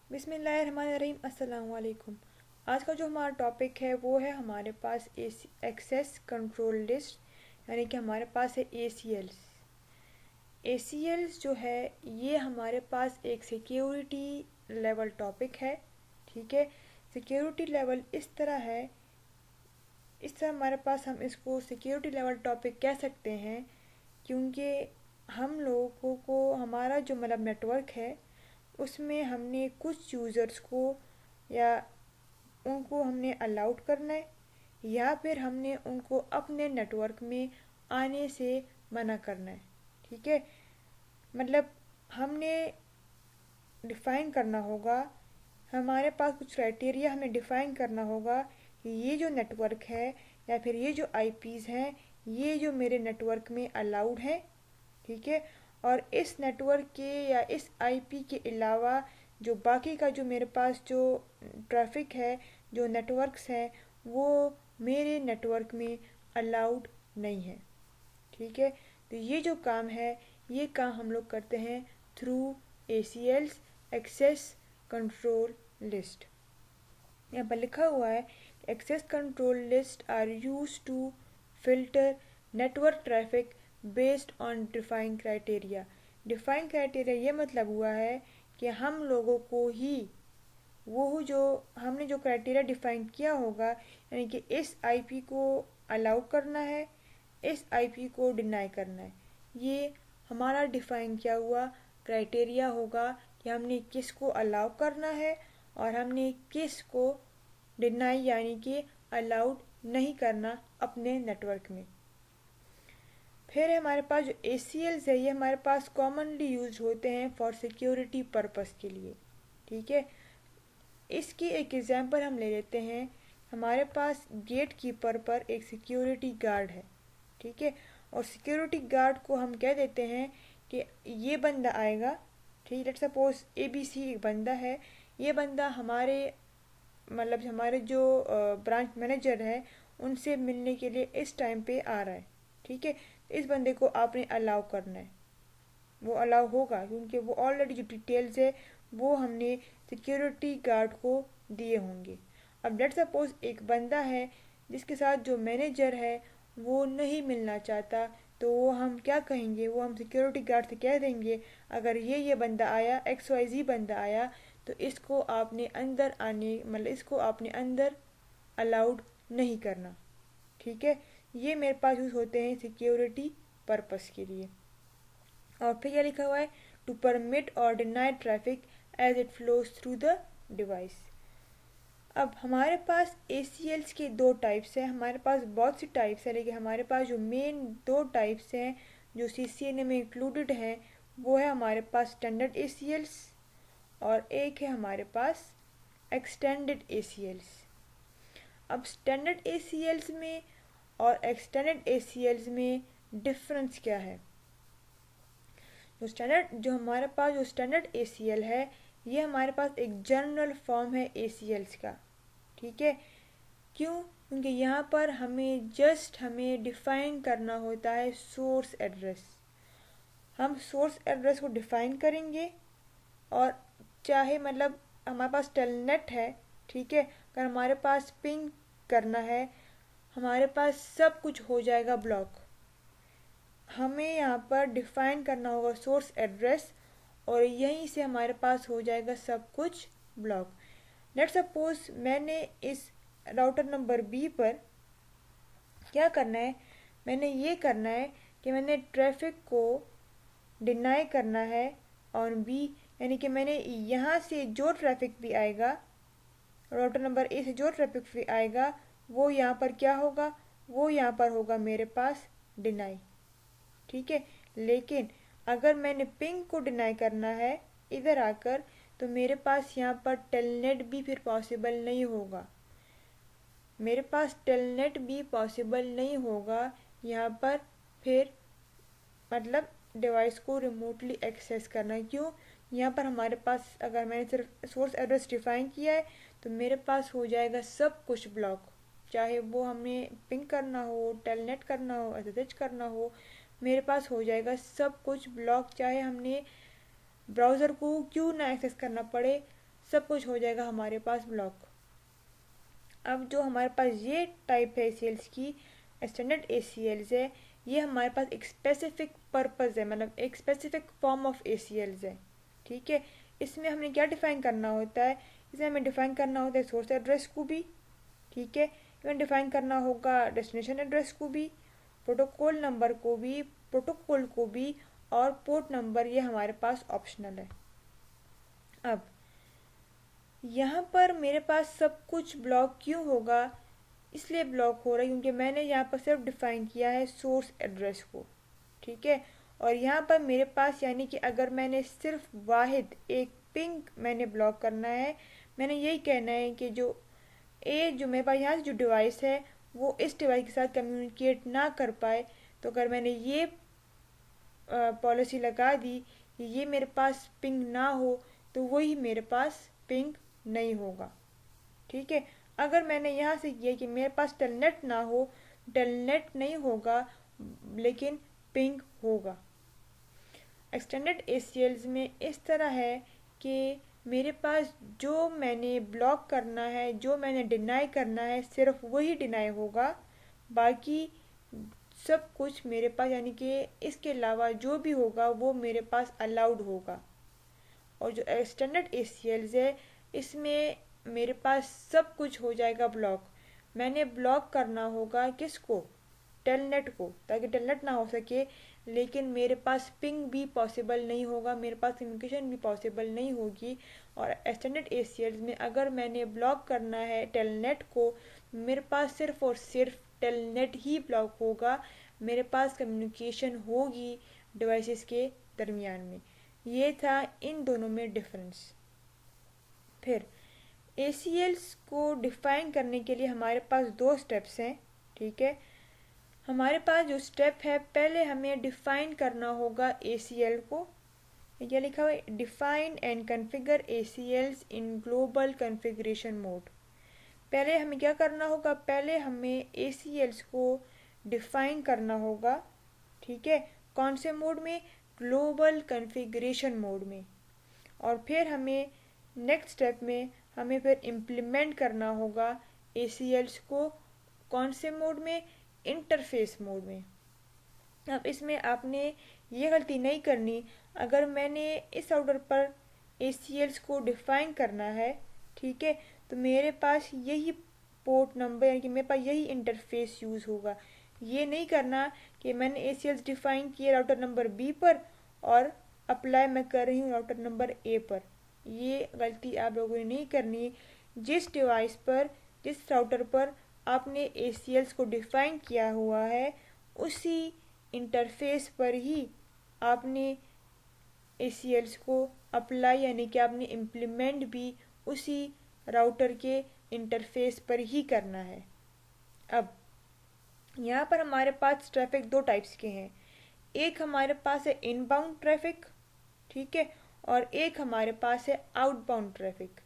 बिस्मिल्लाहिर्रहमानिर्रहीम। अस्सलाम वालेकुम। आज का जो हमारा टॉपिक है वो है हमारे पास एक्सेस कंट्रोल लिस्ट, यानी कि हमारे पास है ACLs। ACLs जो है ये हमारे पास एक सिक्योरिटी लेवल टॉपिक है। ठीक है, सिक्योरिटी लेवल इस तरह है, इस तरह हमारे पास हम इसको सिक्योरिटी लेवल टॉपिक कह सकते हैं क्योंकि हम लोगों को हमारा जो मतलब नेटवर्क है उसमें हमने कुछ यूज़र्स को या उनको हमने अलाउड करना है या फिर हमने उनको अपने नेटवर्क में आने से मना करना है। ठीक है, मतलब हमने डिफ़ाइन करना होगा, हमारे पास कुछ क्राइटेरिया हमें डिफ़ाइन करना होगा कि ये जो नेटवर्क है या फिर ये जो आईपीज़ हैं ये जो मेरे नेटवर्क में अलाउड हैं। ठीक है, और इस नेटवर्क के या इस आईपी के अलावा जो बाकी का जो मेरे पास जो ट्रैफिक है, जो नेटवर्क्स हैं, वो मेरे नेटवर्क में अलाउड नहीं है। ठीक है, तो ये जो काम है ये काम हम लोग करते हैं through ACLs, access control list. यहाँ पर लिखा हुआ है access control list are use to filter network traffic based on defined criteria. Defined criteria ये मतलब हुआ है कि हम लोगों को ही वो जो हमने जो क्राइटेरिया डिफाइन किया होगा, यानी कि इस आईपी को अलाउ करना है, इस आईपी को डिनाई करना है, ये हमारा डिफाइन किया हुआ क्राइटेरिया होगा कि हमने किस को अलाउ करना है और हमने किस को डिनाई यानी कि अलाउड नहीं करना अपने नेटवर्क में। फिर हमारे पास जो ACLs है ये हमारे पास कॉमनली यूज होते हैं फॉर सिक्योरिटी पर्पस के लिए। ठीक है, इसकी एक एग्जांपल हम ले लेते हैं। हमारे पास गेट कीपर पर एक सिक्योरिटी गार्ड है। ठीक है, और सिक्योरिटी गार्ड को हम कह देते हैं कि ये बंदा आएगा। ठीक, लेट्स सपोज ABC एक बंदा है, ये बंदा हमारे मतलब हमारे जो ब्रांच मैनेजर है उनसे मिलने के लिए इस टाइम पे आ रहा है। ठीक है, इस बंदे को आपने अलाउ करना है, वो अलाउ होगा क्योंकि वो ऑलरेडी जो डिटेल्स है वो हमने सिक्योरिटी गार्ड को दिए होंगे। अब लेट्स सपोज एक बंदा है जिसके साथ जो मैनेजर है वो नहीं मिलना चाहता, तो वो हम क्या कहेंगे, वो हम सिक्योरिटी गार्ड से कह देंगे अगर ये बंदा आया, XYZ बंदा आया, तो इसको आपने अंदर आने मतलब इसको आपने अंदर अलाउड नहीं करना। ठीक है, ये मेरे पास यूज़ होते हैं सिक्योरिटी पर्पस के लिए। और फिर क्या लिखा हुआ है, टू परमिट और deny traffic as it flows through the device. अब हमारे पास ACLs के दो टाइप्स हैं, हमारे पास बहुत सी टाइप्स है लेकिन हमारे पास जो मेन दो टाइप्स हैं जो CCNA में इंक्लूडेड हैं वो है हमारे पास स्टैंडर्ड ACLs और एक है हमारे पास एक्सटेंडेड ACLs। अब स्टैंडर्ड ACLs में और एक्सटेंडेड ACLs में डिफरेंस क्या है। जो हमारे पास जो स्टैंडर्ड ACL है ये हमारे पास एक जनरल फॉर्म है ACLs का। ठीक है, क्यों, क्योंकि यहाँ पर हमें डिफ़ाइन करना होता है सोर्स एड्रेस। हम सोर्स एड्रेस को डिफ़ाइन करेंगे और चाहे मतलब हमारे पास टेलनेट है। ठीक है, अगर हमारे पास पिंग करना है हमारे पास सब कुछ हो जाएगा ब्लॉक। हमें यहाँ पर डिफ़ाइन करना होगा सोर्स एड्रेस और यहीं से हमारे पास हो जाएगा सब कुछ ब्लॉक। लेट्स सपोज मैंने इस राउटर नंबर B पर क्या करना है, मैंने ये करना है कि मैंने ट्रैफिक को डिनाई करना है ऑन B, यानी कि मैंने यहाँ से जो ट्रैफिक भी आएगा, राउटर नंबर A से जो ट्रैफिक भी आएगा वो यहाँ पर क्या होगा, वो यहाँ पर होगा मेरे पास डिनाई। ठीक है, लेकिन अगर मैंने पिंग को डिनाई करना है इधर आकर तो मेरे पास यहाँ पर टेलनेट भी फिर पॉसिबल नहीं होगा, मेरे पास टेलनेट भी पॉसिबल नहीं होगा यहाँ पर फिर मतलब डिवाइस को रिमोटली एक्सेस करना। क्यों, यहाँ पर हमारे पास अगर मैंने सिर्फ सोर्स एड्रेस डिफाइन किया है तो मेरे पास हो जाएगा सब कुछ ब्लॉक, चाहे वो हमें पिंग करना हो, टेलनेट करना हो, SSH करना हो, मेरे पास हो जाएगा सब कुछ ब्लॉक। चाहे हमने ब्राउज़र को क्यों ना एक्सेस करना पड़े, सब कुछ हो जाएगा हमारे पास ब्लॉक। अब जो हमारे पास ये टाइप है ACLs की, स्टैंडर्ड ACLs है, ये हमारे पास एक स्पेसिफिक पर्पज़ है, मतलब एक स्पेसिफिक फॉर्म ऑफ ACLs है। ठीक है, इसमें हमने क्या डिफ़ाइन करना होता है, इसमें हमें डिफ़ाइन करना होता है सोर्स एड्रेस को भी, ठीक है, इसमें डिफ़ाइन करना होगा डेस्टिनेशन एड्रेस को भी, प्रोटोकॉल नंबर को भी, प्रोटोकॉल को भी, और पोर्ट नंबर, ये हमारे पास ऑप्शनल है। अब यहाँ पर मेरे पास सब कुछ ब्लॉक क्यों होगा, इसलिए ब्लॉक हो रहा है क्योंकि मैंने यहाँ पर सिर्फ डिफ़ाइन किया है सोर्स एड्रेस को। ठीक है, और यहाँ पर मेरे पास यानी कि अगर मैंने सिर्फ वाहिद एक पिंग मैंने ब्लॉक करना है, मैंने यही कहना है कि जो मेरे पास यहाँ से जो डिवाइस है वो इस डिवाइस के साथ कम्युनिकेट ना कर पाए, तो अगर मैंने ये पॉलिसी लगा दी कि ये मेरे पास पिंग ना हो, तो वही मेरे पास पिंग नहीं होगा। ठीक है, अगर मैंने यहाँ से किया कि मेरे पास टेलनेट ना हो, टेलनेट नहीं होगा लेकिन पिंग होगा। एक्सटेंडेड ACLs में इस तरह है कि मेरे पास जो मैंने ब्लॉक करना है, जो मैंने डिनाई करना है, सिर्फ वही डिनाई होगा, बाकी सब कुछ मेरे पास यानी कि इसके अलावा जो भी होगा वो मेरे पास अलाउड होगा। और जो एक्सटेंडेड ACLs है, इसमें मेरे पास सब कुछ हो जाएगा ब्लॉक। मैंने ब्लॉक करना होगा किसको, टेलनेट को, ताकि टेलनेट ना हो सके, लेकिन मेरे पास पिंग भी पॉसिबल नहीं होगा, मेरे पास कम्युनिकेशन भी पॉसिबल नहीं होगी। और एक्सटेंडेड ACLs में अगर मैंने ब्लॉक करना है टेलनेट को, मेरे पास सिर्फ और सिर्फ टेलनेट ही ब्लॉक होगा, मेरे पास कम्युनिकेशन होगी डिवाइसेस के दरमियान में। ये था इन दोनों में डिफरेंस। फिर ACLs को डिफ़ाइन करने के लिए हमारे पास दो स्टेप्स हैं। ठीक है, हमारे पास जो स्टेप है, पहले हमें डिफ़ाइन करना होगा ACL को। क्या लिखा हुआ है, define and configure ACLs in global configuration mode. पहले हमें क्या करना होगा, पहले हमें ACLs को डिफ़ाइन करना होगा। ठीक है, कौन से मोड में, ग्लोबल कॉन्फ़िगरेशन मोड में। और फिर हमें नेक्स्ट स्टेप में हमें फिर इम्प्लीमेंट करना होगा ACLs को, कौन से मोड में, इंटरफेस मोड में। अब इसमें आपने ये गलती नहीं करनी, अगर मैंने इस राउटर पर ACLs को डिफ़ाइन करना है, ठीक है, तो मेरे पास यही पोर्ट नंबर यानी कि मेरे पास यही इंटरफेस यूज़ होगा। ये नहीं करना कि मैंने ACLs डिफ़ाइन किए राउटर नंबर B पर और अप्लाई मैं कर रही हूँ राउटर नंबर A पर। ये गलती आप लोगों ने नहीं करनी। जिस डिवाइस पर, जिस राउटर पर आपने ACLs को डिफ़ाइन किया हुआ है, उसी इंटरफेस पर ही आपने ACLs को अप्लाई यानी कि आपने इम्प्लीमेंट भी उसी राउटर के इंटरफेस पर ही करना है। अब यहाँ पर हमारे पास ट्रैफिक दो टाइप्स के हैं, एक हमारे पास है इनबाउंड ट्रैफिक, ठीक है, और एक हमारे पास है outbound traffic.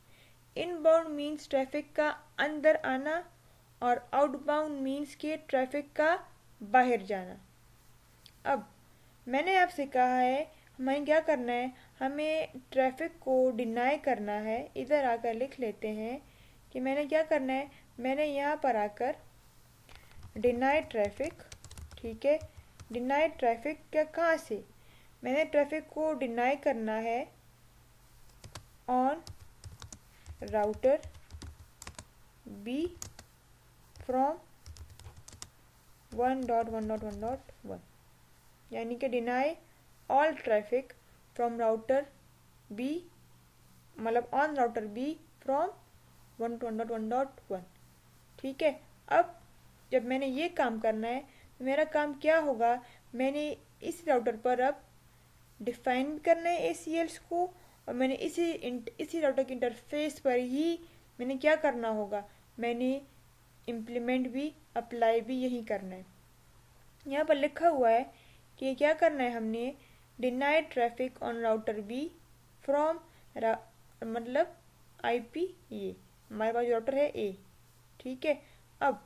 Inbound means traffic का अंदर आना और आउटबाउंड मीन्स के ट्रैफिक का बाहर जाना। अब मैंने आपसे कहा है हमें क्या करना है, हमें ट्रैफिक को डिनाई करना है। इधर आकर लिख लेते हैं कि मैंने क्या करना है, मैंने यहाँ पर आकर डिनाई ट्रैफिक, ठीक है, डिनाई ट्रैफिक क्या, कहाँ से, मैंने ट्रैफिक को डिनाई करना है ऑन राउटर B फ्रॉम 1.1.1.1, यानी कि deny all traffic from router B, मतलब ऑन राउटर B फ्रॉम 1.1.1.1। ठीक है, अब जब मैंने ये काम करना है तो मेरा काम क्या होगा, मैंने इस राउटर पर अब डिफाइन करना है ACLs को, और मैंने इसी राउटर के इंटरफेस पर ही मैंने क्या करना होगा, मैंने इम्प्लीमेंट भी, अप्लाई भी यही करना है। यहाँ पर लिखा हुआ है कि क्या करना है, हमने deny traffic on router B from मतलब IP ये हमारे पास राउटर है A। ठीक है, अब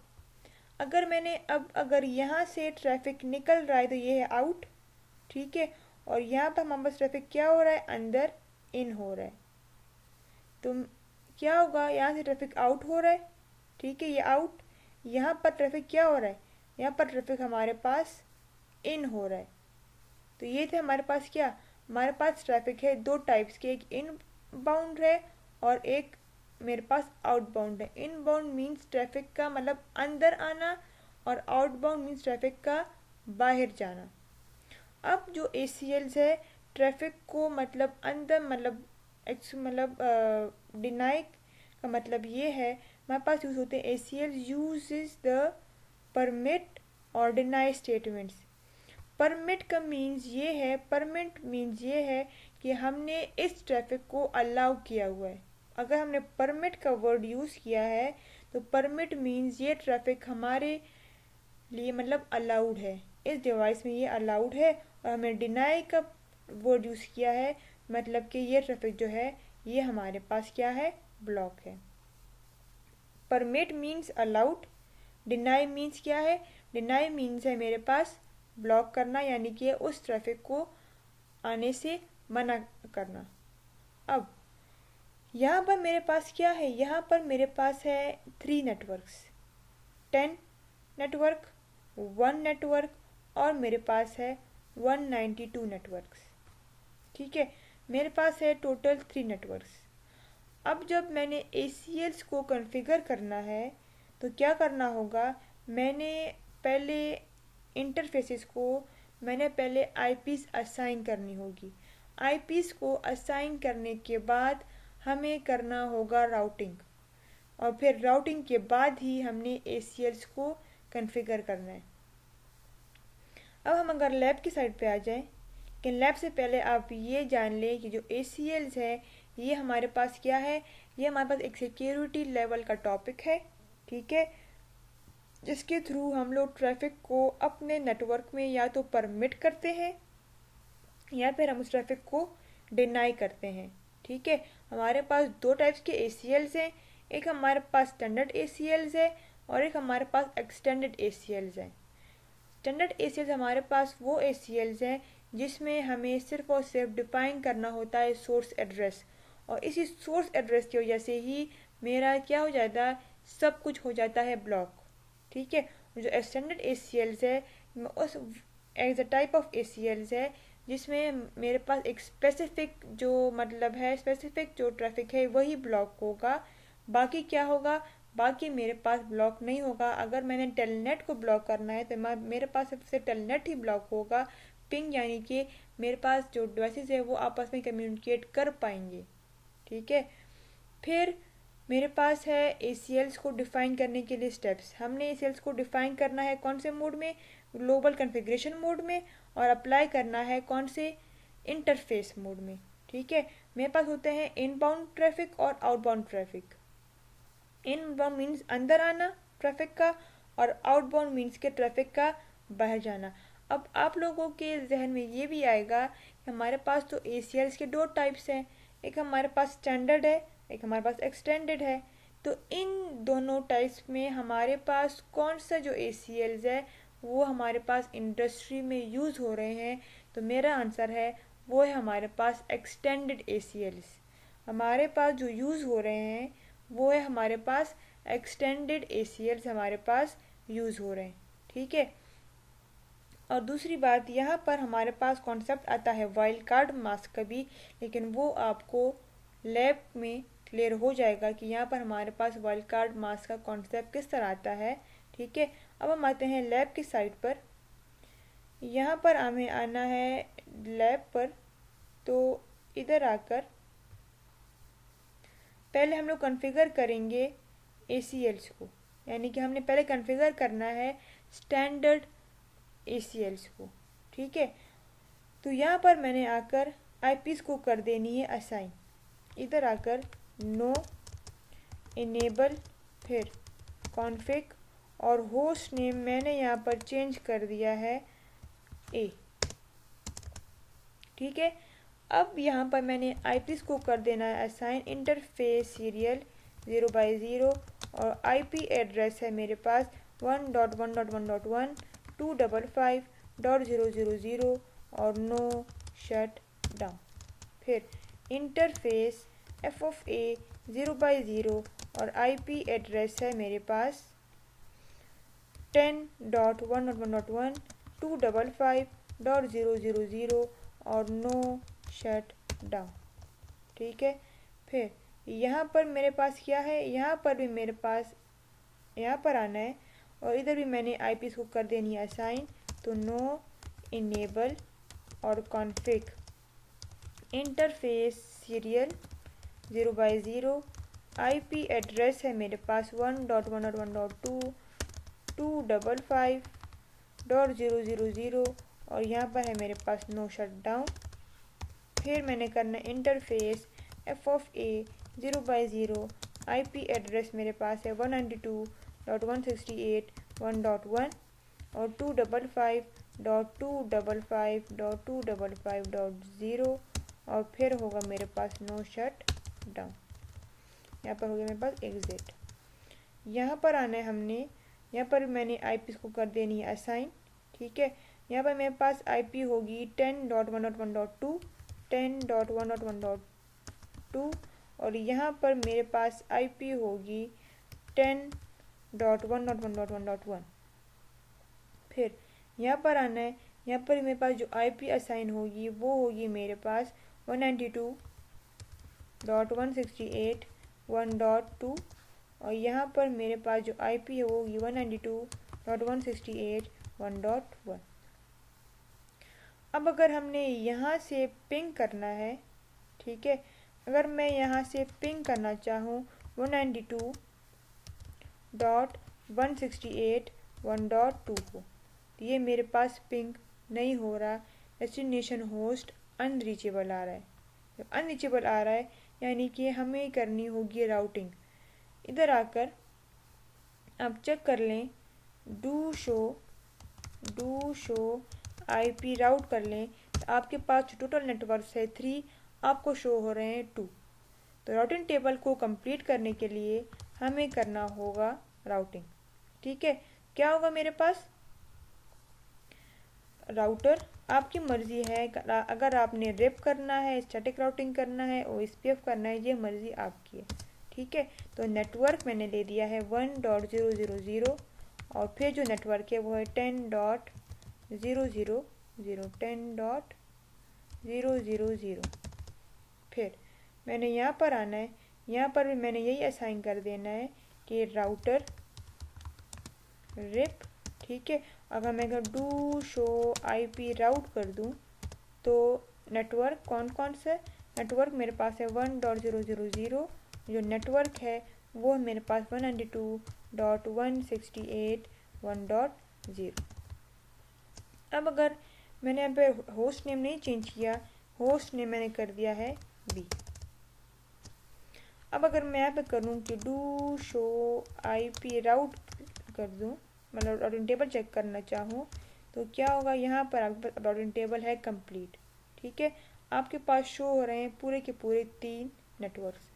अगर यहाँ से ट्रैफिक निकल रहा है तो ये है आउट, ठीक है, और यहाँ पर हमारे पास ट्रैफिक क्या हो रहा है, अंदर इन हो रहा है। तो क्या होगा, यहाँ से ट्रैफिक आउट हो रहा है, ठीक है, ये आउट। यहाँ पर ट्रैफिक क्या हो रहा है, यहाँ पर ट्रैफिक हमारे पास इन हो रहा है। तो ये थे हमारे पास क्या, हमारे पास ट्रैफिक है दो टाइप्स के, एक इन बाउंड है और एक मेरे पास आउट बाउंड है। इन बाउंड मीन्स ट्रैफिक का मतलब अंदर आना और आउट बाउंड मीन्स ट्रैफिक का बाहर जाना। अब जो ACLs है ट्रैफिक को मतलब अंदर मतलब डिनाई का मतलब ये है, हमारे पास यूज़ होते हैं ACLs यूजेस द परमिट और डिनाई स्टेटमेंट्स। परमिट का मीन्स ये है, परमिट मीन्स ये है कि हमने इस ट्रैफिक को अलाउ किया हुआ है। अगर हमने परमिट का वर्ड यूज़ किया है तो परमिट मीन्स ये ट्रैफिक हमारे लिए मतलब अलाउड है, इस डिवाइस में ये अलाउड है। और हमने डिनाई का वर्ड यूज़ किया है मतलब कि ये ट्रैफिक जो है ये हमारे पास क्या है, ब्लॉक है। Permit means allowed, deny means क्या है, डिनाई मीन्स है मेरे पास ब्लॉक करना, यानी कि उस ट्रैफिक को आने से मना करना। अब यहाँ पर मेरे पास क्या है, यहाँ पर मेरे पास है 3 नेटवर्क्स, 10 नेटवर्क, 1 नेटवर्क और मेरे पास है 192 नेटवर्क्स, ठीक है, मेरे पास है टोटल 3 नेटवर्क्स। अब जब मैंने ACLs को कॉन्फ़िगर करना है तो क्या करना होगा, मैंने पहले इंटरफेसेस को मैंने पहले IPs असाइन करनी होगी। IPs को असाइन करने के बाद हमें करना होगा राउटिंग, और फिर राउटिंग के बाद ही हमने ACLs को कॉन्फ़िगर करना है। अब हम अगर लैब की साइड पे आ जाएं, कि लैब से पहले आप ये जान लें कि जो ACLs है ये हमारे पास क्या है, ये हमारे पास एक सिक्योरिटी लेवल का टॉपिक है, ठीक है, जिसके थ्रू हम लोग ट्रैफिक को अपने नेटवर्क में या तो परमिट करते हैं या फिर हम उस ट्रैफिक को डिनाई करते हैं, ठीक है। हमारे पास 2 टाइप्स के ACLs हैं, एक हमारे पास स्टैंडर्ड ACLs है और एक हमारे पास एक्सटेंडेड ACLs है। स्टैंडर्ड ACLs हमारे पास वो ACLs हैं जिसमें हमें सिर्फ और सिर्फ डिफाइन करना होता है सोर्स एड्रेस, और इसी सोर्स एड्रेस की वजह से ही मेरा क्या हो जाता है, सब कुछ हो जाता है ब्लॉक, ठीक है। जो एक्सटेंडेड ACLs है उस as a type of ACLs है जिसमें मेरे पास एक स्पेसिफिक जो मतलब है स्पेसिफिक जो ट्रैफिक है वही ब्लॉक होगा, बाकी क्या होगा, बाकी मेरे पास ब्लॉक नहीं होगा। अगर मैंने टेलनेट को ब्लॉक करना है तो मेरे पास सिर्फ टेलनेट ही ब्लॉक होगा, पिंग यानी कि मेरे पास जो डिवाइसेस है वो आपस में कम्युनिकेट कर पाएंगे, ठीक है। फिर मेरे पास है ACLs को डिफाइन करने के लिए स्टेप्स। हमने ACLs को डिफाइन करना है कौन से मोड में, ग्लोबल कॉन्फ़िगरेशन मोड में, और अप्लाई करना है कौन से, इंटरफेस मोड में, ठीक है। मेरे पास होते हैं इनबाउंड ट्रैफिक और आउटबाउंड ट्रैफिक। इनबाउंड मीन्स अंदर आना ट्रैफिक का और आउटबाउंड मीन्स के ट्रैफिक का बाहर जाना। अब आप लोगों के जहन में ये भी आएगा कि हमारे पास तो ACLs के 2 टाइप्स हैं, एक हमारे पास स्टैंडर्ड है, एक हमारे पास एक्सटेंडेड है। तो इन दोनों टाइप्स में हमारे पास कौन सा जो ACLs है वो हमारे पास इंडस्ट्री में यूज़ हो रहे हैं, तो मेरा आंसर है वो है हमारे पास एक्सटेंडेड ACLs। हमारे पास जो यूज़ हो रहे हैं वो है हमारे पास एक्सटेंडेड ACLs हमारे पास यूज़ हो रहे हैं, ठीक है। और दूसरी बात, यहाँ पर हमारे पास कॉन्सेप्ट आता है वाइल्ड कार्ड मास्क का भी, लेकिन वो आपको लैब में क्लियर हो जाएगा कि यहाँ पर हमारे पास वाइल्ड कार्ड मास्क का कॉन्सेप्ट किस तरह आता है, ठीक है। अब हम आते हैं लैब की साइड पर। यहाँ पर हमें आना है लैब पर, तो इधर आकर पहले हम लोग कॉन्फ़िगर करेंगे ACLs को, यानी कि हमने पहले कॉन्फ़िगर करना है स्टैंडर्ड ACLs को, ठीक है। तो यहाँ पर मैंने आकर IPs को कर देनी है असाइन, इधर आकर नो इनेबल फिर कॉन्फ़िग और होस्ट नेम मैंने यहाँ पर चेंज कर दिया है A, ठीक है। अब यहाँ पर मैंने IPs को कर देना है असाइन इंटरफेस सीरियल 0/0 और IP एड्रेस है मेरे पास 1.1.1.1 255.000 और नो शट डाउन। फिर इंटरफेस एफ ऑफ ए 0/0 और आईपी एड्रेस है मेरे पास 10.1.1.1 255.000 और नो शट डाउन। ठीक है, फिर यहाँ पर मेरे पास क्या है, यहाँ पर भी मेरे पास यहाँ पर आना है और इधर भी मैंने आईपी को कर देनी है असाइन। तो नो इनेबल और config interface serial 0/0 IP address है मेरे पास 1.1.1.2 255.000 और यहाँ पर है मेरे पास नो शट डाउन। फिर मैंने करना interface F of A 0/0 IP address मेरे पास है 192.168.1.1 और 255.255.255.0 और फिर होगा मेरे पास नो शट डाउन। यहाँ पर हो गया मेरे पास एग्जिट। यहाँ पर आना है हमने, यहाँ पर मैंने आईपी को कर देनी है असाइन। ठीक है, यहाँ पर मेरे पास आईपी होगी 10.1.1.2 10.1.1.2 और यहाँ पर मेरे पास आईपी होगी 10.1.1.1.1। फिर यहाँ पर आना है, यहाँ पर मेरे पास जो आईपी असाइन होगी वो होगी मेरे पास 192.168.1.2 और यहाँ पर मेरे पास जो आईपी है वो होगी 192.168.1.1। अब अगर हमने यहाँ से पिंग करना है, ठीक है, अगर मैं यहाँ से पिंग करना चाहूँ 192.168.1.2 को, तो ये मेरे पास पिंग नहीं हो रहा, डेस्टिनेशन होस्ट अनरीचेबल आ रहा है। जब अनरीचेबल आ रहा है यानी कि हमें करनी होगी राउटिंग। इधर आकर आप चेक कर लें, डू शो आईपी राउट कर लें तो आपके पास जो टोटल नेटवर्क है 3, आपको शो हो रहे हैं 2। तो राउटिंग टेबल को कंप्लीट करने के लिए हमें करना होगा राउटिंग। ठीक है, क्या होगा मेरे पास राउटर, आपकी मर्जी है, अगर आपने रेप करना है, स्टैटिक राउटिंग करना है, ओएसपीएफ करना है, ये मर्जी आपकी है। ठीक है, तो नेटवर्क मैंने ले दिया है 1.0.0.0 और फिर जो नेटवर्क है वो है 10.0.0.0। फिर मैंने यहाँ पर आना है, यहाँ पर भी मैंने यही असाइन कर देना है कि राउटर रिप। ठीक है, अगर मैं डू शो आईपी राउट कर दूँ तो नेटवर्क कौन कौन सा नेटवर्क मेरे पास है 1.0.0.0, जो नेटवर्क है वो मेरे पास 192.168.1.0। अब अगर मैंने यहाँ पे होस्ट नेम नहीं चेंज किया, होस्ट नेम मैंने कर दिया है बी। अब अगर मैं यहाँ पे करूँ कि डू शो आईपी राउट कर दूँ, मतलब राउटिंग टेबल चेक करना चाहूँ, तो क्या होगा, यहाँ पर आपके पास राउटिंग टेबल है कंप्लीट। ठीक है, आपके पास शो हो रहे हैं पूरे के पूरे 3 नेटवर्क्स।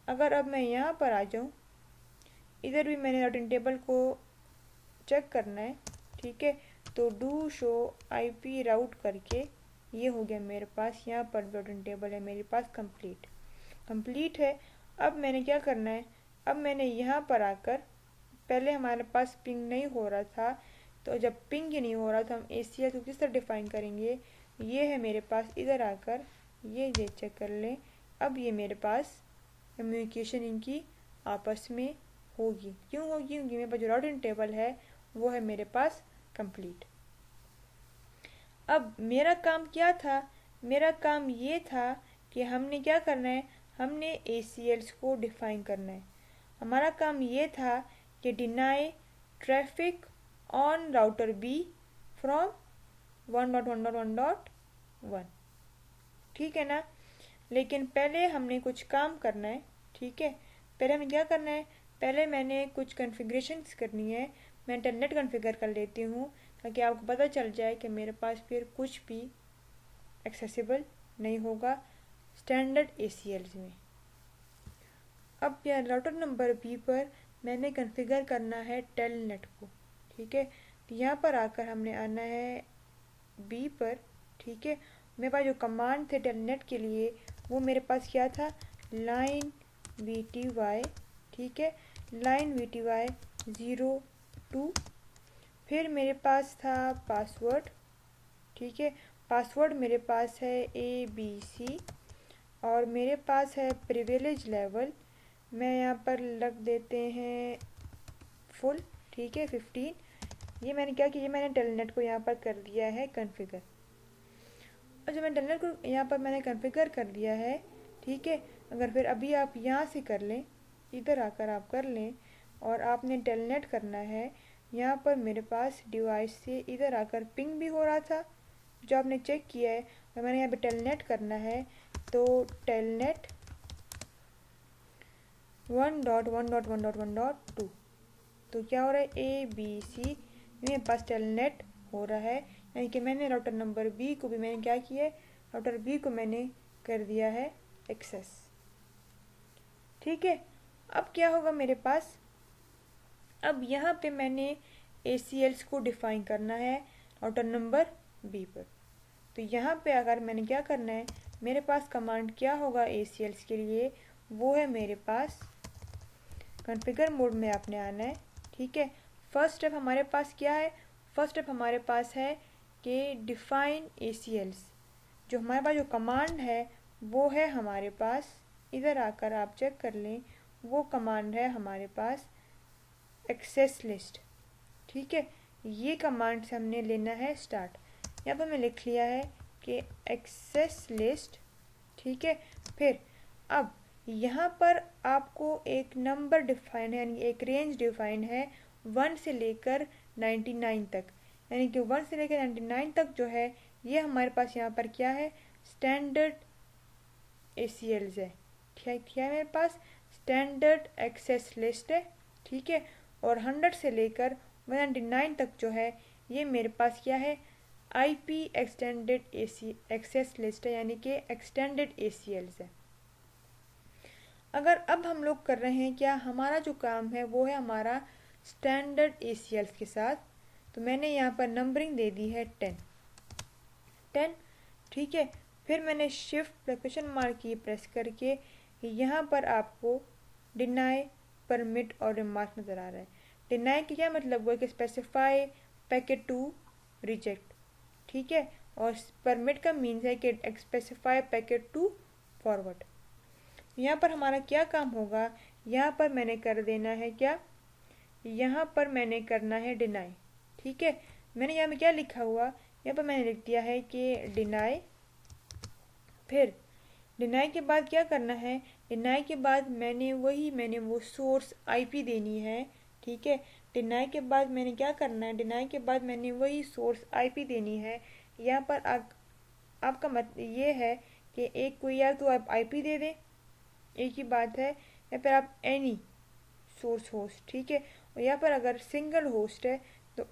अगर अब मैं यहाँ पर आ जाऊँ, इधर भी मैंने राउटिंग टेबल को चेक करना है। ठीक है, तो डू शो आईपी राउट करके ये हो गया मेरे पास, यहाँ पर राउटिंग टेबल है मेरे पास कंप्लीट है। अब मैंने क्या करना है, अब मैंने यहाँ पर आकर, पहले हमारे पास पिंग नहीं हो रहा था, तो जब पिंग ही नहीं हो रहा था हम एसीएल को किस तरह डिफाइन करेंगे, ये है मेरे पास। इधर आकर ये चेक कर लें, अब ये मेरे पास कम्युनिकेशन इनकी आपस में होगी। क्यों होगी, क्योंकि मेरे पास जो राउटिंग टेबल है वो है मेरे पास कंप्लीट। अब मेरा काम क्या था, मेरा काम ये था कि हमने क्या करना है, हमने एसीएल्स को डिफाइन करना है। हमारा काम ये था कि deny traffic on router B from 1.1.1.1। ठीक है ना, लेकिन पहले हमने कुछ काम करना है। ठीक है, पहले हमें क्या करना है, पहले मैंने कुछ कॉन्फ़िगरेशंस करनी है। मैं टेलनेट कॉन्फ़िगर कर लेती हूँ ताकि आपको पता चल जाए कि मेरे पास फिर कुछ भी एक्सेसिबल नहीं होगा स्टैंडर्ड एसीएल्स में। अब यहाँ राउटर नंबर बी पर मैंने कॉन्फ़िगर करना है टेलनेट को। ठीक है, तो यहाँ पर आकर हमने आना है बी पर। ठीक है, मेरे पास जो कमांड थे टेलनेट के लिए वो मेरे पास क्या था, लाइन वी टी वाई, ठीक है, लाइन वी टी वाई 02। फिर मेरे पास था पासवर्ड, ठीक है, पासवर्ड मेरे पास है ABC, और मेरे पास है प्रिविलेज लेवल, मैं यहाँ पर लग देते हैं फुल, ठीक है, 15। ये मैंने क्या किया, मैंने टेलनेट को यहाँ पर कर दिया है कॉन्फ़िगर, और जब मैं टेलनेट को यहाँ पर मैंने कॉन्फ़िगर कर दिया है, ठीक है, अगर फिर अभी आप यहाँ से कर लें, इधर आकर आप कर लें, और आपने टेलनेट करना है, यहाँ पर मेरे पास डिवाइस से इधर आकर पिंग भी हो रहा था जो आपने चेक किया है, और मैंने यहाँ पे टेलनेट करना है, तो टेलनेट 1.1.1.1.2, तो क्या हो रहा है ABC, मेरे पास टेलनेट हो रहा है, यानी कि मैंने राउटर नंबर B को भी मैंने क्या किया है, राउटर B को मैंने कर दिया है एक्सेस, ठीक है। अब क्या होगा मेरे पास, अब यहाँ पे मैंने ACLs को डिफाइन करना है राउटर नंबर B पर, तो यहाँ पे अगर मैंने क्या करना है, मेरे पास कमांड क्या होगा ACLs के लिए, वो है मेरे पास कॉन्फ़िगर मोड में आपने आना है, ठीक है। फर्स्ट स्टेप हमारे पास क्या है, फर्स्ट स्टेप हमारे पास है कि डिफाइन ACLs, जो हमारे पास जो कमांड है वो है हमारे पास, इधर आकर आप चेक कर लें, वो कमांड है हमारे पास एक्सेस लिस्ट, ठीक है। ये कमांड से हमने लेना है स्टार्ट, यहाँ पर मैं लिख लिया है कि एक्सेस लिस्ट, ठीक है। फिर अब यहाँ पर आपको एक नंबर डिफाइन है, यानी एक रेंज डिफाइन है 1 से लेकर 99 तक, यानी कि 1 से लेकर 99 तक जो है ये हमारे पास यहाँ पर क्या है, स्टैंडर्ड ACLs है, ठीक है, मेरे पास स्टैंडर्ड एक्सेस लिस्ट है, ठीक है। और 100 से लेकर 199 तक जो है ये मेरे पास क्या है, IP एक्सटेंडेड एक्सेस लिस्ट है, यानी कि एक्सटेंडेड ACLs है। अगर अब हम लोग कर रहे हैं क्या, हमारा जो काम है वो है हमारा स्टैंडर्ड ACLs के साथ, तो मैंने यहाँ पर नंबरिंग दे दी है 10, ठीक है। फिर मैंने शिफ्ट क्वेश्चन मार्क की प्रेस करके यहाँ पर आपको डिनाई, परमिट और रिमार्क नज़र आ रहा है। डिनाई की क्या मतलब हुआ कि स्पेसिफाई पैकेट टू रिजेक्ट, ठीक है, और परमिट का मीन्स है कि स्पेसिफाई पैकेट टू फॉरवर्ड। यहाँ पर हमारा क्या काम होगा, यहाँ पर मैंने कर देना है क्या, यहाँ पर मैंने करना है डिनाई, ठीक है। मैंने यहाँ में क्या लिखा हुआ, यहाँ पर मैंने लिख दिया है कि डिनाई, फिर डिनाई के बाद क्या करना है, डिनाई के बाद मैंने वो सोर्स IP देनी है, ठीक है। डिनाई के बाद मैंने क्या करना है, डिनाई के बाद मैंने वही सोर्स IP देनी है। यहाँ पर आपका मतलब ये है कि एक को या तो आप IP दे दें, एक ही बात है, या फिर आप एनी सोर्स होस्ट, ठीक है। और यहाँ पर अगर सिंगल होस्ट है तो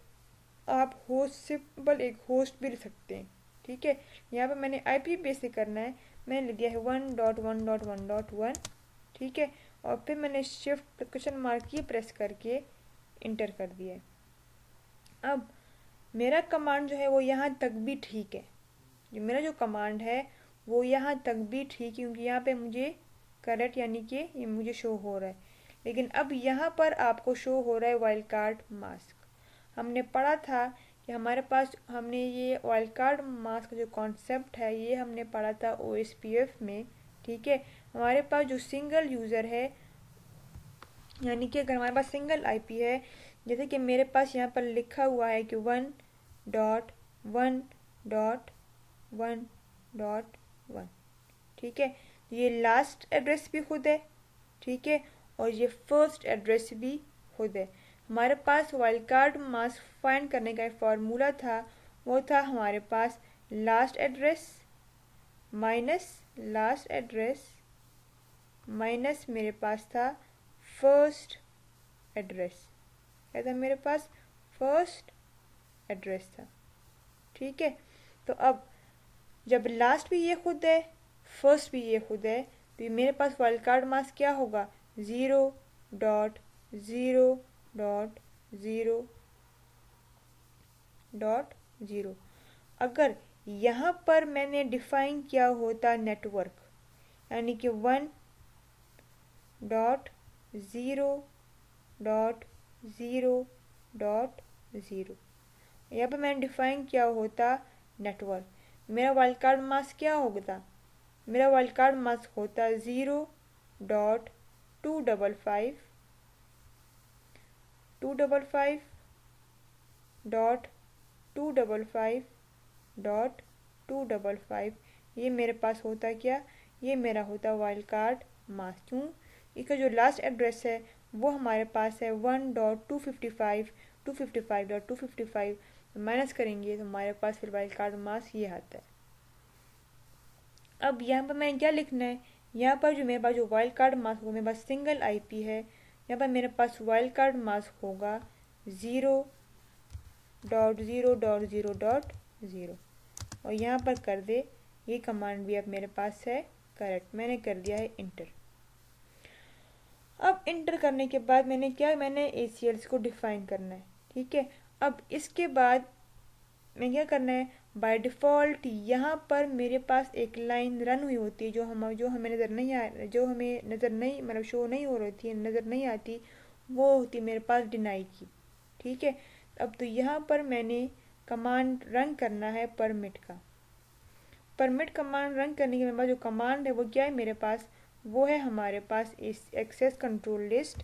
आप होस्ट सिंपल एक होस्ट भी ले सकते हैं, ठीक है। यहाँ पर मैंने IP बेस से करना है, मैंने लिख दिया है 1.1.1.1, ठीक है, और फिर मैंने शिफ्ट क्वेश्चन मार्क की प्रेस करके इंटर कर दिया है। अब मेरा कमांड जो है वो यहाँ तक भी ठीक है, जो मेरा जो कमांड है वो यहाँ तक भी ठीक है, क्योंकि यहाँ पे मुझे करेक्ट यानी कि ये मुझे शो हो रहा है। लेकिन अब यहाँ पर आपको शो हो रहा है वाइल्ड कार्ड मास्क। हमने पढ़ा था कि हमारे पास, हमने ये वाइल्ड कार्ड मास्क जो कॉन्सेप्ट है ये हमने पढ़ा था OSPF में, ठीक है। हमारे पास जो सिंगल यूज़र है, यानी कि अगर हमारे पास सिंगल IP है, जैसे कि मेरे पास यहाँ पर लिखा हुआ है कि 1.1.1.1, ठीक है, ये लास्ट एड्रेस भी खुद है, ठीक है, और ये फर्स्ट एड्रेस भी खुद है। हमारे पास वाइल्ड कार्ड मास्क फाइंड करने का एक फार्मूला था, वो था हमारे पास last address minus last address minus मेरे पास था फर्स्ट एड्रेस, क्या था मेरे पास, फर्स्ट एड्रेस था, ठीक है। तो अब जब लास्ट भी ये खुद है, फर्स्ट भी ये खुद है, तो ये मेरे पास वाइल्ड कार्ड मास्क क्या होगा, 0.0.0.0। अगर यहाँ पर मैंने डिफाइन किया होता नेटवर्क, यानी कि 1 dot zero dot zero dot zero. यहाँ पर मैंने डिफाइन किया होता नेटवर्क। मेरा वाइल्ड कार्ड मास्क क्या होता? मेरा वाइल्ड कार्ड मास्क होता 0.255 डॉट 255.255। ये मेरे पास होता क्या? ये मेरा होता वाइल्ड कार्ड मास्क। क्यों? इसका जो लास्ट एड्रेस है वो हमारे पास है 1.255 माइनस करेंगे तो हमारे पास फिर वाइल्ड कार्ड मास्क ये आता है। अब यहाँ पर मैंने क्या लिखना है? यहाँ पर जो मेरे पास जो वाइल्ड कार्ड मास्क होगा, मेरे पास सिंगल आईपी है। यहाँ पर मेरे पास वाइल्ड कार्ड मास्क होगा 0.0.0.0 और यहाँ पर कर दे। ये कमांड भी अब मेरे पास है करेक्ट, मैंने कर दिया है इंटर। अब इंटर करने के बाद मैंने ACLs को डिफाइन करना है। ठीक है, अब इसके बाद मैं क्या करना है? बाय डिफ़ॉल्ट यहाँ पर मेरे पास एक लाइन रन हुई होती है जो हमें नज़र नहीं मतलब शो नहीं हो रही थी, नज़र नहीं आती, वो होती मेरे पास डिनाई की। ठीक है, अब तो यहाँ पर मैंने कमांड रन करना है परमिट का। परमिट कमांड रन करने के बाद जो कमांड है वो क्या है मेरे पास? वो है हमारे पास एक्सेस कंट्रोल लिस्ट।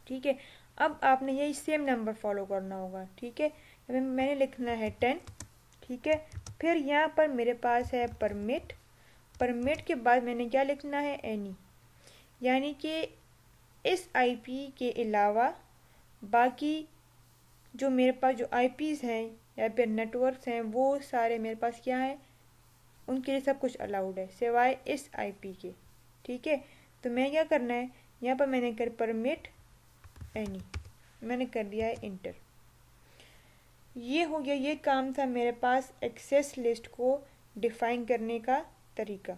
ठीक है, अब आपने यही सेम नंबर फॉलो करना होगा। ठीक है, मैंने लिखना है 10। ठीक है, फिर यहाँ पर मेरे पास है परमिट। परमिट के बाद मैंने क्या लिखना है? एनी, यानी कि इस आईपी के अलावा बाकी जो मेरे पास जो आईपीज़ हैं या फिर नेटवर्क्स हैं वो सारे मेरे पास क्या है? उनके लिए सब कुछ अलाउड है सिवाय इस आईपी के। ठीक है, तो मैं क्या करना है? यहाँ पर मैंने कर परमिट एनी, मैंने कर दिया है इंटर। ये हो गया, ये काम था मेरे पास एक्सेस लिस्ट को डिफ़ाइन करने का तरीका।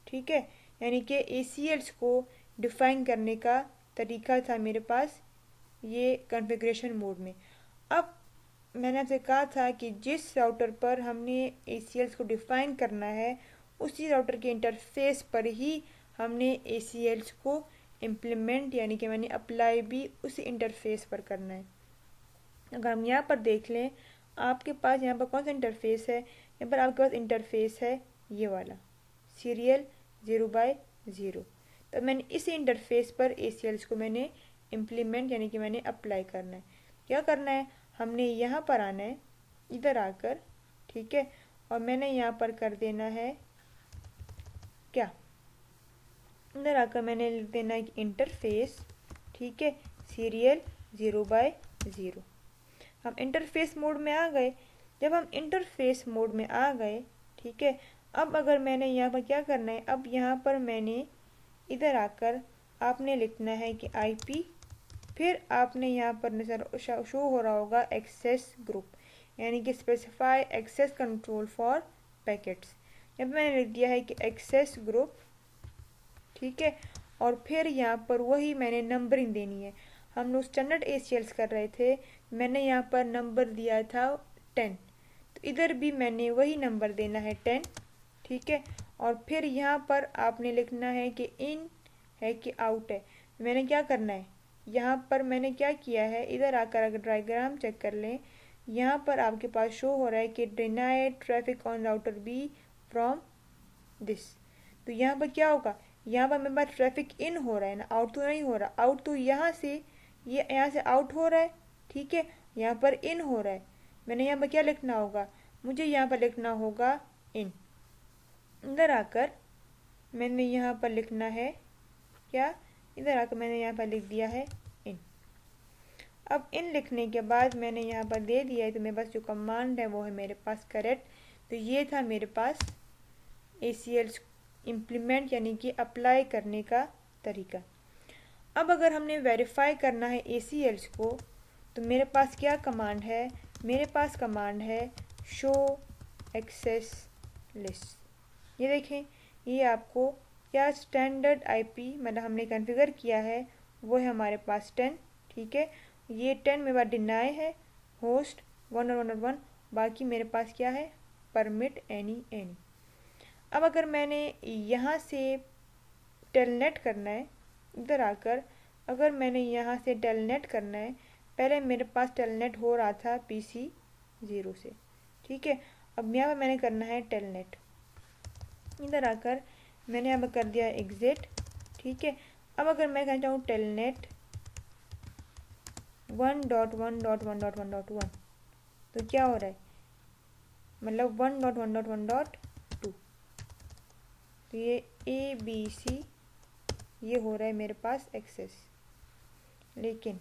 ठीक है, यानी कि ACLs को डिफ़ाइन करने का तरीका था मेरे पास ये कॉन्फ़िगरेशन मोड में। अब मैंने आपसे कहा था कि जिस राउटर पर हमने ACLs को डिफ़ाइन करना है उसी राउटर के इंटरफेस पर ही हमने ACLs को इम्प्लीमेंट यानी कि मैंने अप्लाई भी उसी इंटरफेस पर करना है। अगर हम यहाँ पर देख लें, आपके पास यहाँ पर कौन सा इंटरफेस है? यहाँ पर आपके पास इंटरफेस है ये वाला सीरियल 0/0। तो मैंने इसी इंटरफेस पर ACLs को मैंने इम्प्लीमेंट यानी कि मैंने अप्लाई करना है। क्या करना है? हमने यहाँ पर आना है, इधर आकर, ठीक है, और मैंने यहाँ पर कर देना है क्या? इधर आकर मैंने लिख देना है इंटरफेस। ठीक है, सीरियल 0/0। हम इंटरफेस मोड में आ गए। जब हम इंटरफेस मोड में आ गए, ठीक है, अब अगर मैंने यहाँ पर क्या करना है? अब यहाँ पर मैंने इधर आकर आपने लिखना है कि आईपी, फिर आपने यहाँ पर नज़र शो हो रहा होगा एक्सेस ग्रुप यानी कि specify access control for packets. यहाँ पर मैंने लिख दिया है कि एक्सेस ग्रुप। ठीक है, और फिर यहाँ पर वही मैंने नंबरिंग देनी है। हम लोग स्टैंडर्ड ACLs कर रहे थे, मैंने यहाँ पर नंबर दिया था 10, तो इधर भी मैंने वही नंबर देना है 10। ठीक है, और फिर यहाँ पर आपने लिखना है कि इन है कि आउट है। मैंने क्या करना है? यहाँ पर मैंने क्या किया है? इधर आकर अगर डायग्राम चेक कर लें, यहाँ पर आपके पास शो हो रहा है कि deny traffic on router B from this. तो यहाँ पर क्या होगा? यहाँ पर मेरे पास ट्रैफिक इन हो रहा है ना, आउट तो नहीं हो रहा। आउट तो यहाँ से यहाँ से आउट हो रहा है। ठीक है, यहाँ पर इन हो रहा है। मैंने यहाँ पर क्या लिखना होगा? मुझे यहाँ पर लिखना होगा इन। इधर आकर मैंने यहाँ पर लिखना है क्या? इधर आकर मैंने यहाँ पर लिख दिया है इन। अब इन लिखने के बाद मैंने यहाँ पर दे दिया है, तो मेरे पास जो कमांड है वो है मेरे पास करेक्ट। तो ये था मेरे पास ACLs इम्प्लीमेंट यानी कि अप्लाई करने का तरीका। अब अगर हमने वेरीफाई करना है ACLs को, तो मेरे पास क्या कमांड है? मेरे पास कमांड है शो एक्सेस लिस्ट। ये देखें, ये आपको क्या स्टैंडर्ड आईपी मतलब हमने कॉन्फ़िगर किया है वो है हमारे पास 10। ठीक है, ये 10 मेरे पास डिनाई है, होस्ट 101, बाकी मेरे पास क्या है? Permit any. अब अगर मैंने यहाँ से टेलनेट करना है, इधर आकर अगर मैंने यहाँ से टेलनेट करना है, पहले मेरे पास टेलनेट हो रहा था PC 0 से, ठीक है। अब यहाँ पर मैंने करना है टेलनेट। इधर आकर मैंने अब कर दिया एग्जिट, ठीक है। अब अगर मैं कहना चाहूँ टेलनेट 1.1.1.1.1 तो क्या हो रहा है, मतलब 1.1.1.2, तो ये ABC ये हो रहा है मेरे पास एक्सेस। लेकिन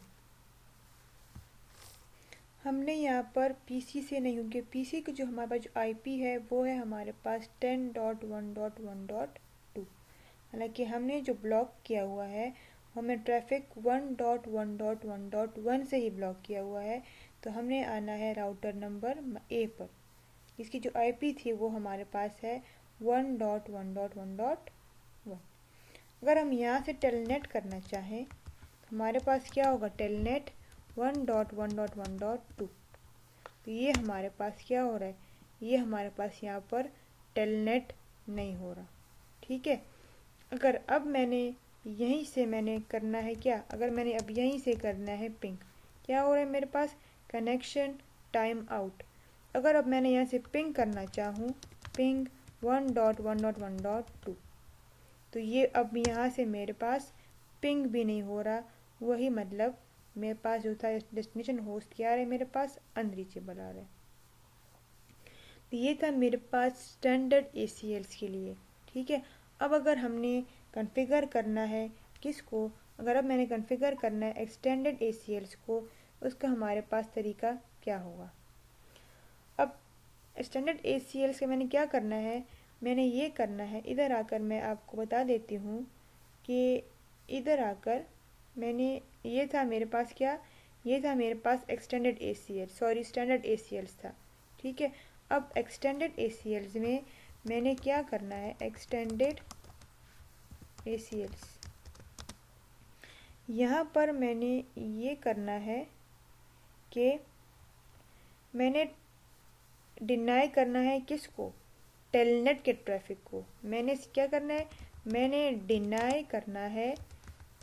हमने यहाँ पर PC से नहीं, क्योंकि PC का जो हमारे पास जो IP है वो है हमारे पास 10.1.1.2। हालांकि हमने जो ब्लॉक किया हुआ है हमें ट्रैफिक 1.1.1.1 से ही ब्लॉक किया हुआ है, तो हमने आना है राउटर नंबर A पर। इसकी जो IP थी वो हमारे पास है 1.1.1.1। अगर हम यहाँ से टेलनेट करना चाहें तो हमारे पास क्या होगा, टेलनेट 1.1.1.2। तो ये हमारे पास क्या हो रहा है, ये हमारे पास यहाँ पर टेलनेट नहीं हो रहा, ठीक है। अगर अब मैंने यहीं से मैंने करना है क्या, अगर मैंने अब यहीं से करना है पिंग, क्या हो रहा है मेरे पास, कनेक्शन टाइम आउट। अगर अब मैंने यहाँ से पिंग करना चाहूँ, पिंग 1.1.1.2, तो ये अब यहाँ से मेरे पास पिंग भी नहीं हो रहा, वही मतलब मेरे पास जो था डेस्टिनेशन होस्ट क्या आ रहा है, मेरे पास अनरीचेबल आ रहा है। तो ये था मेरे पास स्टैंडर्ड ACLs के लिए, ठीक है। अब अगर हमने कॉन्फ़िगर करना है किसको, अगर अब मैंने कॉन्फ़िगर करना है एक्सटेंडेड ACLs को, उसका हमारे पास तरीका क्या होगा। अब स्टैंडर्ड ACLs के मैंने क्या करना है, मैंने ये करना है, इधर आकर मैं आपको बता देती हूँ कि इधर आकर मैंने ये था मेरे पास क्या, ये था मेरे पास extended ACL, sorry standard ACLs था, ठीक है। अब एक्सटेंडेड ACLs में मैंने क्या करना है, एक्सटेंडेड ACLs यहाँ पर मैंने ये करना है कि मैंने डिनाई करना है किसको, टेलनेट के ट्रैफिक को। मैंने क्या करना है, मैंने डिनाई करना है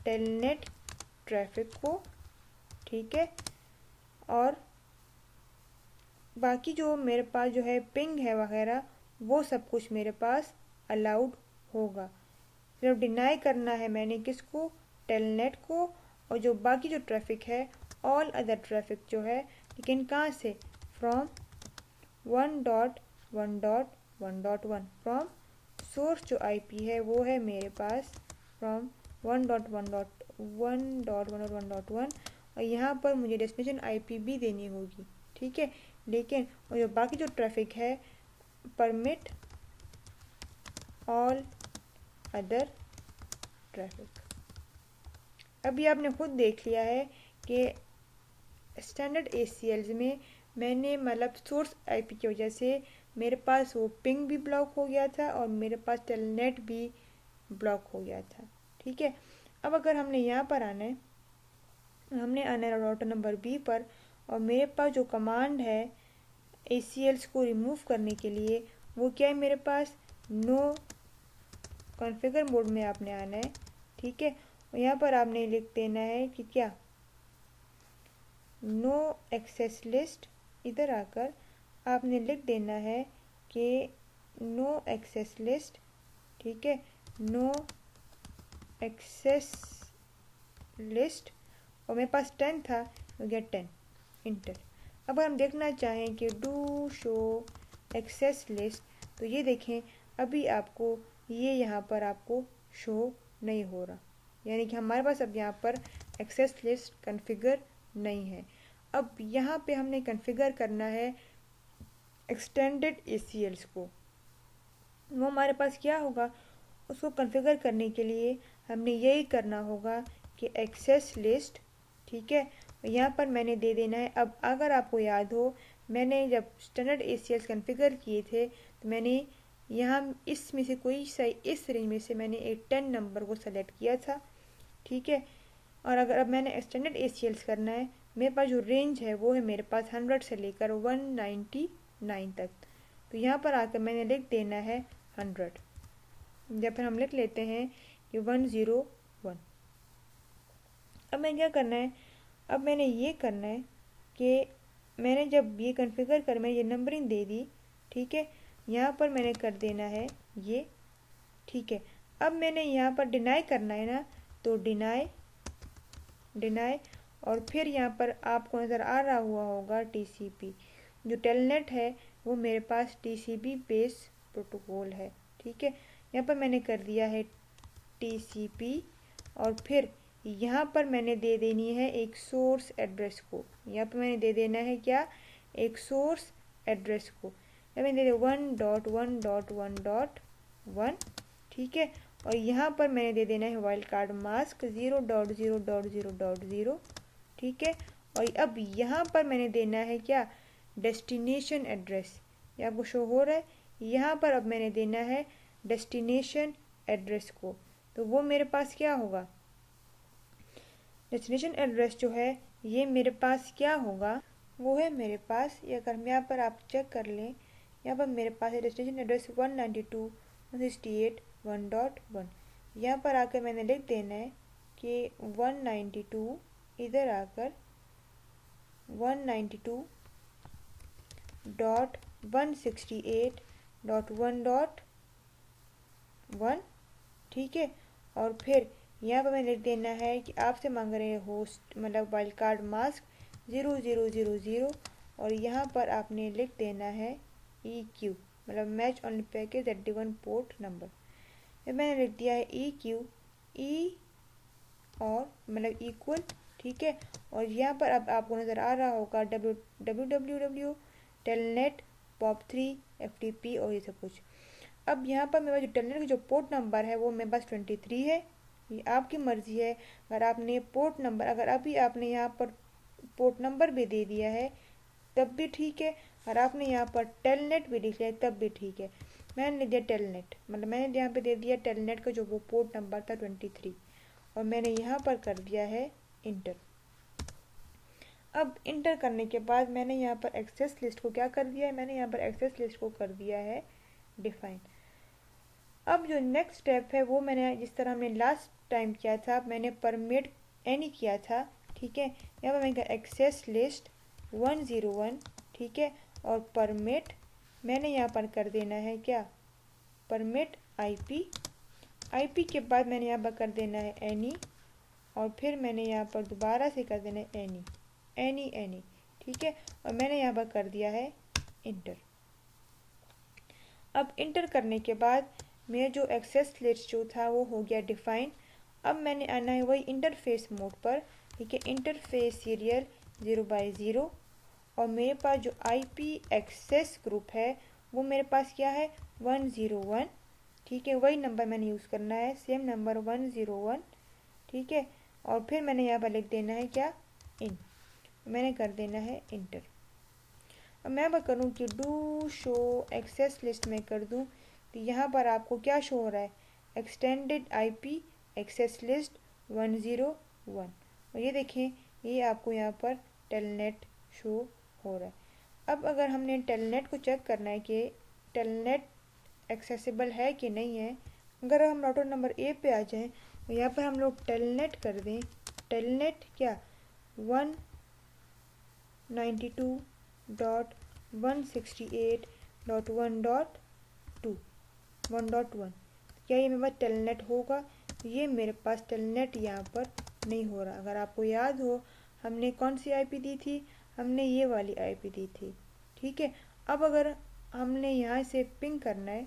टेलनेट ट्रैफिक को, ठीक है। और बाकी जो मेरे पास जो है पिंग है वगैरह वो सब कुछ मेरे पास अलाउड होगा। सिर्फ डिनाई करना है मैंने किसको, टेलनेट को, और जो बाकी जो ट्रैफिक है ऑल अदर ट्रैफिक जो है, लेकिन कहाँ से, फ्रॉम 1.1.1.1, फ्रॉम सोर्स जो IP है वो है मेरे पास फ्रॉम 1.1.1.1.1, और यहाँ पर मुझे डेस्टिनेशन IP भी देनी होगी, ठीक है। लेकिन और जो बाकी जो ट्रैफिक है, परमिट ऑल अदर ट्रैफिक। अभी आपने खुद देख लिया है कि स्टैंडर्ड ACLs में मैंने मतलब सोर्स IP की वजह से मेरे पास वो पिंग भी ब्लॉक हो गया था और मेरे पास टेलनेट भी ब्लॉक हो गया था, ठीक है। अब अगर हमने यहाँ पर आना है, हमने आना है राउटर नंबर B पर, और मेरे पास जो कमांड है ACLs को रिमूव करने के लिए वो क्या है, मेरे पास नो कॉन्फ़िगर मोड में आपने आना है, ठीक है। और यहाँ पर आपने लिख देना है कि क्या, नो एक्सेस लिस्ट। इधर आकर आपने लिख देना है कि नो एक्सेस लिस्ट, ठीक है, नो एक्सेस लिस्ट, और मेरे पास 10 था तो गया 10 इंटर। अब हम देखना चाहें कि डू शो एक्सेस लिस्ट, तो ये देखें अभी आपको ये यहाँ पर आपको शो नहीं हो रहा, यानी कि हमारे पास अब यहाँ पर एक्सेस लिस्ट कॉन्फ़िगर नहीं है। अब यहाँ पे हमने कॉन्फ़िगर करना है एक्सटेंडेड ACLs को, वो हमारे पास क्या होगा, उसको कॉन्फ़िगर करने के लिए हमने यही करना होगा कि एक्सेस लिस्ट, ठीक है, यहाँ पर मैंने दे देना है। अब अगर आपको याद हो मैंने जब स्टैंडर्ड ACLs कॉन्फ़िगर किए थे तो मैंने यहाँ इसमें से कोई सही, इस रेंज में से मैंने एक 10 नंबर को सेलेक्ट किया था, ठीक है। और अगर अब मैंने स्टैंडर्ड ACLs करना है, मेरे पास जो रेंज है वो है मेरे पास 100 से लेकर 199 तक, तो यहाँ पर आकर मैंने लिख देना है 100, या फिर हम लिख लेते हैं कि 101, अब मैं क्या करना है, अब मैंने ये करना है कि मैंने जब ये कॉन्फ़िगर कर मैंने ये नंबरिंग दे दी, ठीक है, यहाँ पर मैंने कर देना है ये, ठीक है। अब मैंने यहाँ पर डिनाई करना है ना, तो डिनाई डिनाई और फिर यहाँ पर आपको नज़र आ रहा हुआ होगा टीसीपी, जो टेलनेट है वो मेरे पास टीसीपी बेस प्रोटोकॉल है, ठीक है। यहाँ पर मैंने कर दिया है टीसीपी और फिर यहाँ पर मैंने दे देनी है एक सोर्स एड्रेस को, यहाँ पर मैंने दे देना है क्या, एक सोर्स एड्रेस को, यहाँ मैंने दे दिया 1.1.1.1, ठीक है। और यहाँ पर मैंने दे देना है वाइल्ड कार्ड मास्क 0.0.0.0, ठीक है। और अब यहाँ पर मैंने देना है क्या, डेस्टिनेशन एड्रेस, ये आपको शो हो रहा है, यहाँ पर अब मैंने देना है डेस्टिनेशन एड्रेस को, तो वो मेरे पास क्या होगा, डेस्टिनेशन एड्रेस जो है ये मेरे पास क्या होगा, वो है मेरे पास, ये अगर यहाँ पर आप चेक कर लें, यहाँ पर मेरे पास है डेस्टिनेशन एड्रेस 192.168.1.1। यहाँ पर आकर मैंने लिख देना है कि 192 इधर आकर 192.168.1.1, ठीक है। और फिर यहाँ पर मैंने लिख देना है कि आपसे मांग रहे हैं होस्ट मतलब वाइल्ड कार्ड मास्क 0000, और यहाँ पर आपने लिख देना है EQ मतलब match only package at one port number, मैंने लिख दिया है EQ ई और मतलब इक्वल, ठीक है। और यहाँ पर अब आपको नज़र आ रहा होगा www टेलनेट POP3 FTP और ये सब कुछ। अब यहाँ पर मेरे पास जो टेलनेट का जो पोर्ट नंबर है वो मेरे पास 23 है, ये आपकी मर्ज़ी है, अगर आपने पोर्ट नंबर अगर अभी आपने यहाँ पर पोर्ट नंबर भी दे दिया है तब भी ठीक है, और आपने यहाँ पर टेलनेट भी लिख लिया तब भी ठीक है। मैंने लिख दिया टेलनेट मतलब मैंने यहाँ पे दे दिया टेलनेट का जो वो पोर्ट नंबर था 23, और मैंने यहाँ पर कर दिया है इंटर। अब इंटर करने के बाद मैंने यहाँ पर एक्सेस लिस्ट को क्या कर दिया है, मैंने यहाँ पर एक्सेस लिस्ट को कर दिया है डिफाइन। अब जो नेक्स्ट स्टेप है वो मैंने जिस तरह हमने लास्ट टाइम किया था, मैंने परमिट एनी किया था, ठीक है। यहाँ पर मैंने एक्सेस लिस्ट 101, ठीक है, और परमिट मैंने यहाँ पर कर देना है क्या, परमिट आईपी के बाद मैंने यहाँ पर कर देना है एनी, और फिर मैंने यहाँ पर दोबारा से कर देना है एनी, ठीक है, और मैंने यहाँ पर कर दिया है इंटर। अब इंटर करने के बाद मेरा जो एक्सेस लिस्ट जो था वो हो गया डिफाइन। अब मैंने आना है वही इंटरफेस मोड पर, ठीक है, इंटरफेस सीरियल 0/0, और मेरे पास जो आईपी एक्सेस ग्रुप है वो मेरे पास क्या है 101, ठीक है, वही नंबर मैंने यूज़ करना है, सेम नंबर 101, ठीक है। और फिर मैंने यहाँ पर लिख देना है क्या मैंने कर देना है इंटर। अब मैं अब करूँ कि डू शो एक्सेस लिस्ट में कर दूँ, तो यहाँ पर आपको क्या शो हो रहा है, एक्सटेंडेड आईपी एक्सेस लिस्ट 101, और ये देखें ये आपको यहाँ पर टेलनेट शो हो रहा है। अब अगर हमने टेलनेट को चेक करना है कि टेलनेट एक्सेसिबल है कि नहीं है, अगर हम राउटर नंबर ए पे आ जाएं तो यहाँ पर हम लोग टेलनेट कर दें, टेलनेट क्या 192.168.1.1, क्या ये मेरे पास टेलनेट होगा, ये मेरे पास टेलनेट यहाँ पर नहीं हो रहा। अगर आपको याद हो हमने कौन सी आईपी दी थी, हमने ये वाली आईपी दी थी, ठीक है। अब अगर हमने यहाँ से पिंग करना है,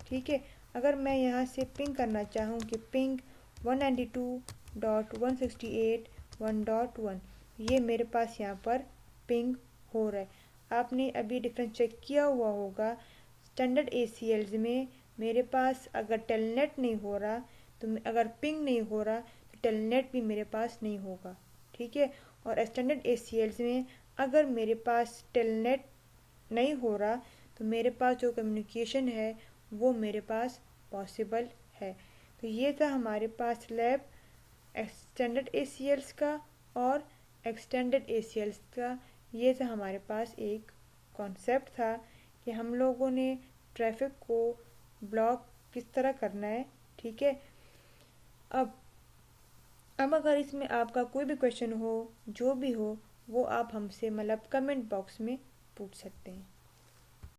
ठीक है, अगर मैं यहाँ से पिंग करना चाहूँ कि पिंग 192.168.1.1, ये मेरे पास यहाँ पर पिंग हो रहा है। आपने अभी डिफरेंस चेक किया हुआ होगा, स्टैंडर्ड ACLs में मेरे पास अगर टेलनेट नहीं हो रहा तो अगर पिंग नहीं हो रहा तो टेलनेट भी मेरे पास नहीं होगा, ठीक है। और स्टैंडर्ड ACLs में अगर मेरे पास टेलनेट नहीं हो रहा तो मेरे पास जो कम्युनिकेशन है वो मेरे पास पॉसिबल है। तो ये था हमारे पास लैब स्टैंडर्ड ACLs का और एक्सटेंडेड ACLs का, ये था हमारे पास एक कॉन्सेप्ट था कि हम लोगों ने ट्रैफिक को ब्लॉक किस तरह करना है, ठीक है। अब अब अगर इसमें आपका कोई भी क्वेश्चन हो, जो भी हो, वो आप हमसे मतलब कमेंट बॉक्स में पूछ सकते हैं।